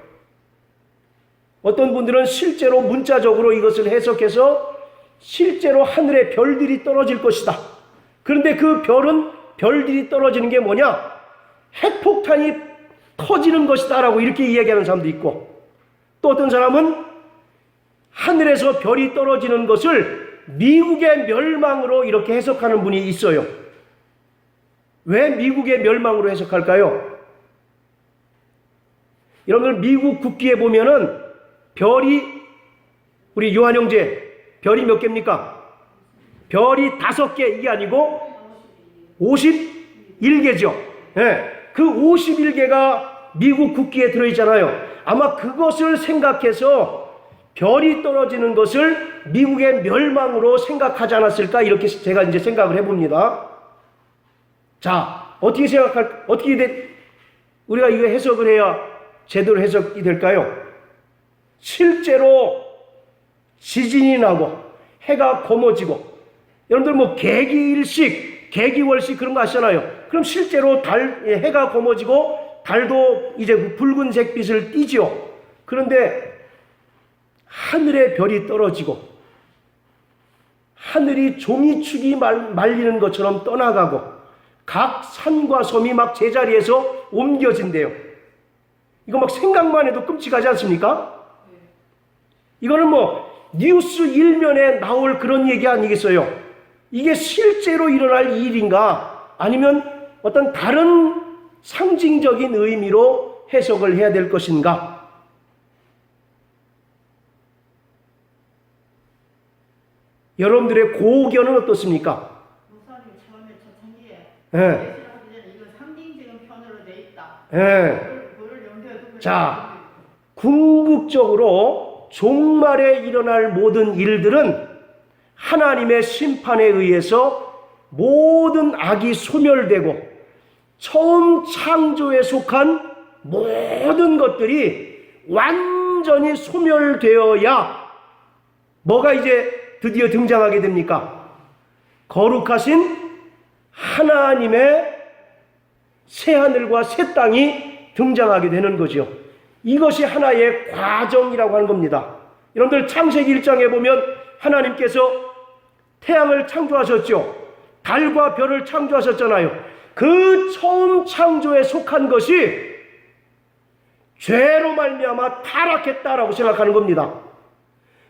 어떤 분들은 실제로 문자적으로 이것을 해석해서 실제로 하늘에 별들이 떨어질 것이다. 그런데 그 별들이 떨어지는 게 뭐냐? 핵폭탄이 터지는 것이다 라고 이렇게 이야기하는 사람도 있고, 또 어떤 사람은 하늘에서 별이 떨어지는 것을 미국의 멸망으로 이렇게 해석하는 분이 있어요. 왜 미국의 멸망으로 해석할까요? 여러분들 미국 국기에 보면은 별이, 우리 요한 형제 별이 몇 개입니까? 별이 5개, 이게 아니고 51개죠. 네. 그 51개가 미국 국기에 들어있잖아요. 아마 그것을 생각해서 별이 떨어지는 것을 미국의 멸망으로 생각하지 않았을까, 이렇게 제가 이제 생각을 해봅니다. 자, 우리가 이거 해석을 해야 제대로 해석이 될까요? 실제로 지진이 나고 해가 검어지고, 여러분들 뭐 개기일식, 개기월식 그런 거 아시잖아요. 그럼 실제로 해가 검어지고 달도 이제 붉은색 빛을 띠죠. 그런데 하늘에 별이 떨어지고 하늘이 종이축이 말리는 것처럼 떠나가고 각 산과 섬이 막 제자리에서 옮겨진대요. 이거 막 생각만 해도 끔찍하지 않습니까? 이거는 뭐 뉴스 일면에 나올 그런 얘기 아니겠어요? 이게 실제로 일어날 일인가? 아니면 어떤 다른 상징적인 의미로 해석을 해야 될 것인가? 여러분들의 고견은 어떻습니까? 목사님 처음에 초창기에 예. 예수를 하기 전에 이건 상징적인 편으로 돼 있다. 예. 그걸 염두에 두고 자, 궁극적으로 종말에 일어날 모든 일들은 하나님의 심판에 의해서 모든 악이 소멸되고 처음 창조에 속한 모든 것들이 완전히 소멸되어야 뭐가 이제 드디어 등장하게 됩니까? 거룩하신 하나님의 새하늘과 새 땅이 등장하게 되는 거죠. 이것이 하나의 과정이라고 하는 겁니다. 여러분들 창세기 1장에 보면 하나님께서 태양을 창조하셨죠. 달과 별을 창조하셨잖아요. 그 처음 창조에 속한 것이 죄로 말미암아 타락했다라고 생각하는 겁니다.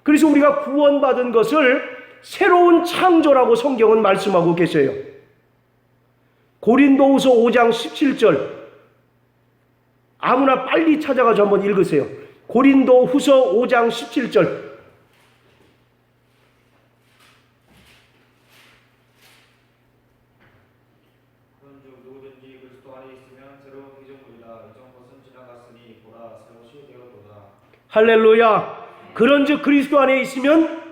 그래서 우리가 구원받은 것을 새로운 창조라고 성경은 말씀하고 계세요. 고린도후서 5장 17절 아무나 빨리 찾아가서 한번 읽으세요. 고린도후서 5장 17절 그런즉 누구든지 그리스도 안에 있으면 새로운 피조물이라 이전 것은 지나갔으니 보라 새 것이 되었도다. 할렐루야. 그런즉 그리스도 안에 있으면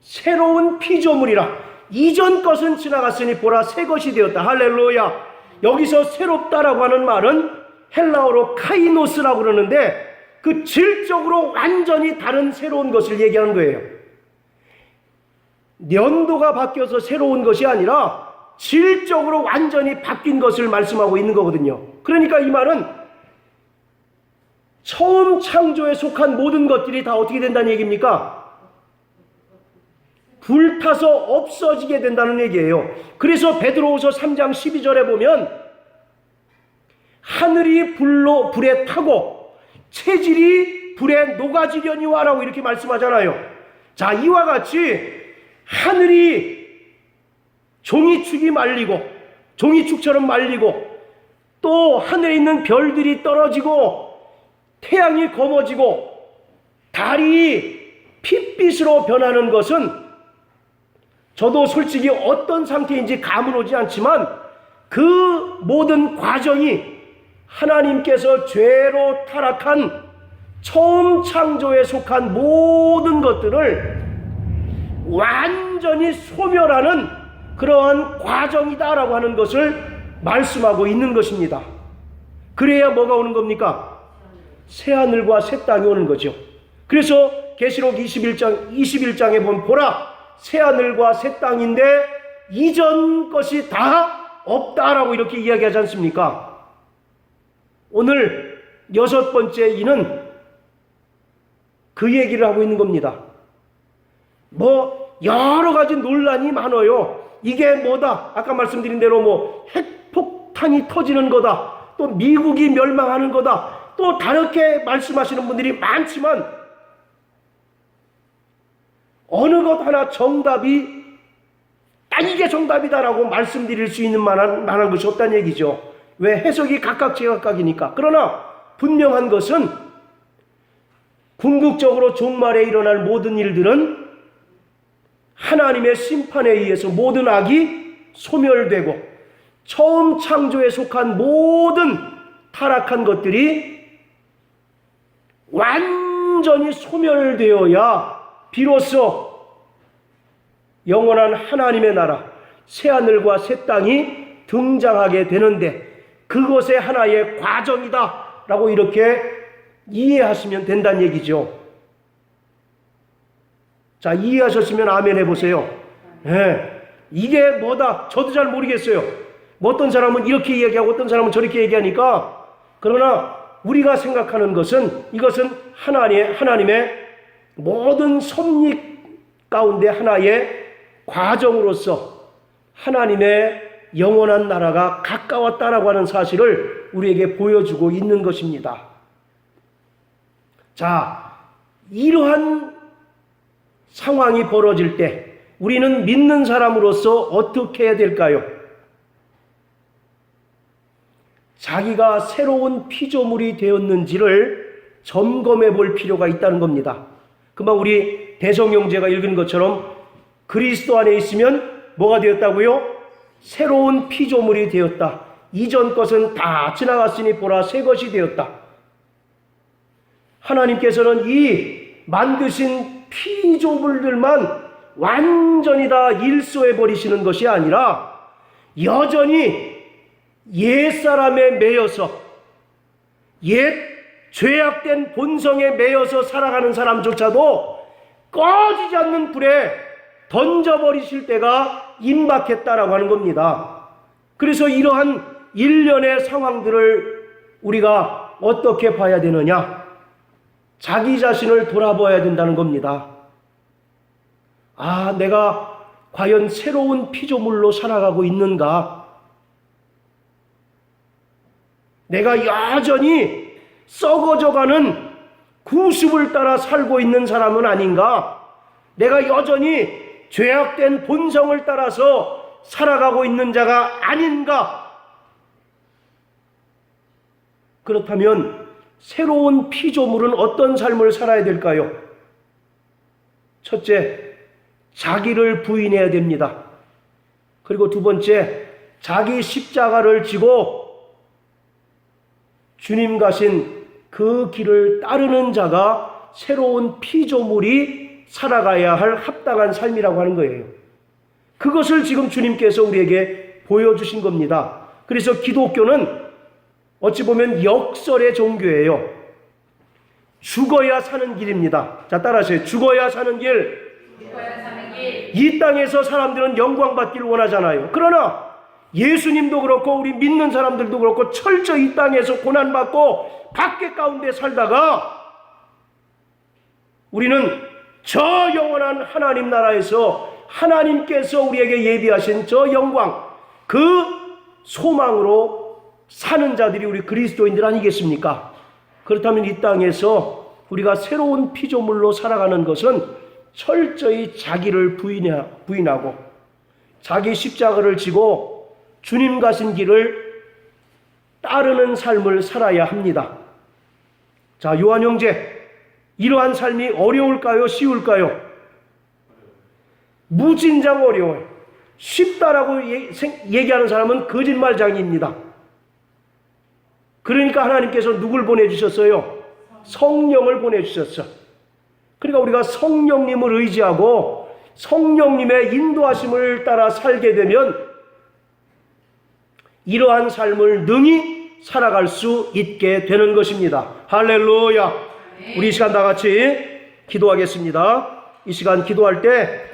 새로운 피조물이라 이전 것은 지나갔으니 보라 새 것이 되었다. 할렐루야. 여기서 새롭다라고 하는 말은 헬라어로 카이노스라고 그러는데 그 질적으로 완전히 다른 새로운 것을 얘기하는 거예요. 연도가 바뀌어서 새로운 것이 아니라 질적으로 완전히 바뀐 것을 말씀하고 있는 거거든요. 그러니까 이 말은 처음 창조에 속한 모든 것들이 다 어떻게 된다는 얘기입니까? 불타서 없어지게 된다는 얘기예요. 그래서 베드로후서 3장 12절에 보면 하늘이 불에 타고 체질이 불에 녹아지려니와라고 이렇게 말씀하잖아요. 자, 이와 같이 하늘이 종이축이 말리고 종이축처럼 말리고 또 하늘에 있는 별들이 떨어지고 태양이 검어지고 달이 핏빛으로 변하는 것은 저도 솔직히 어떤 상태인지 감은 오지 않지만 그 모든 과정이 하나님께서 죄로 타락한 처음 창조에 속한 모든 것들을 완전히 소멸하는 그러한 과정이다라고 하는 것을 말씀하고 있는 것입니다. 그래야 뭐가 오는 겁니까? 새하늘과 새 땅이 오는 거죠. 그래서 계시록 21장에 보면 보라 새하늘과 새 땅인데 이전 것이 다 없다라고 이렇게 이야기하지 않습니까? 오늘 6번째 이는 그 얘기를 하고 있는 겁니다. 뭐 여러 가지 논란이 많아요. 이게 뭐다? 아까 말씀드린 대로 뭐 핵폭탄이 터지는 거다. 또 미국이 멸망하는 거다. 또 다르게 말씀하시는 분들이 많지만 어느 것 하나 정답이 딱 이게 정답이다라고 말씀드릴 수 있는 만한 것이 없다는 얘기죠. 왜? 해석이 각각 제각각이니까. 그러나 분명한 것은 궁극적으로 종말에 일어날 모든 일들은 하나님의 심판에 의해서 모든 악이 소멸되고 처음 창조에 속한 모든 타락한 것들이 완전히 소멸되어야 비로소 영원한 하나님의 나라 새하늘과 새 땅이 등장하게 되는데 그것의 하나의 과정이다 라고 이렇게 이해하시면 된다는 얘기죠. 자, 이해하셨으면 아멘 해보세요. 네. 이게 뭐다? 저도 잘 모르겠어요. 뭐 어떤 사람은 이렇게 얘기하고 어떤 사람은 저렇게 얘기하니까. 그러나 우리가 생각하는 것은 이것은 하나님의 모든 섭리 가운데 하나의 과정으로서 하나님의 영원한 나라가 가까웠다라고 하는 사실을 우리에게 보여주고 있는 것입니다. 자, 이러한 상황이 벌어질 때 우리는 믿는 사람으로서 어떻게 해야 될까요? 자기가 새로운 피조물이 되었는지를 점검해 볼 필요가 있다는 겁니다. 금방 우리 대성형제가 읽은 것처럼 그리스도 안에 있으면 뭐가 되었다고요? 새로운 피조물이 되었다. 이전 것은 다 지나갔으니 보라 새 것이 되었다. 하나님께서는 이 만드신 피조물들만 완전히 다 일소해 버리시는 것이 아니라 여전히 옛사람에 매여서 옛 죄악된 본성에 매여서 살아가는 사람조차도 꺼지지 않는 불에 던져버리실 때가 임박했다라고 하는 겁니다. 그래서 이러한 일련의 상황들을 우리가 어떻게 봐야 되느냐? 자기 자신을 돌아봐야 된다는 겁니다. 아, 내가 과연 새로운 피조물로 살아가고 있는가? 내가 여전히 썩어져가는 구습을 따라 살고 있는 사람은 아닌가? 내가 여전히 죄악된 본성을 따라서 살아가고 있는 자가 아닌가? 그렇다면 새로운 피조물은 어떤 삶을 살아야 될까요? 첫째, 자기를 부인해야 됩니다. 그리고 두 번째, 자기 십자가를 지고 주님 가신 그 길을 따르는 자가 새로운 피조물이 살아가야 할 합당한 삶이라고 하는 거예요. 그것을 지금 주님께서 우리에게 보여주신 겁니다. 그래서 기독교는 어찌 보면 역설의 종교예요. 죽어야 사는 길입니다. 자, 따라하세요. 죽어야 사는 길. 이 땅에서 사람들은 영광받기를 원하잖아요. 그러나 예수님도 그렇고 우리 믿는 사람들도 그렇고 철저히 이 땅에서 고난받고 박해 가운데 살다가 우리는 저 영원한 하나님 나라에서 하나님께서 우리에게 예비하신 저 영광, 그 소망으로 사는 자들이 우리 그리스도인들 아니겠습니까? 그렇다면 이 땅에서 우리가 새로운 피조물로 살아가는 것은 철저히 자기를 부인하고 자기 십자가를 지고 주님 가신 길을 따르는 삶을 살아야 합니다. 자, 요한 형제, 이러한 삶이 어려울까요? 쉬울까요? 무진장 어려워요. 쉽다라고 얘기하는 사람은 거짓말장이입니다. 그러니까 하나님께서 누굴 보내주셨어요? 성령을 보내주셨어. 그러니까 우리가 성령님을 의지하고 성령님의 인도하심을 따라 살게 되면 이러한 삶을 능히 살아갈 수 있게 되는 것입니다. 할렐루야. 우리 이 시간 다 같이 기도하겠습니다. 이 시간 기도할 때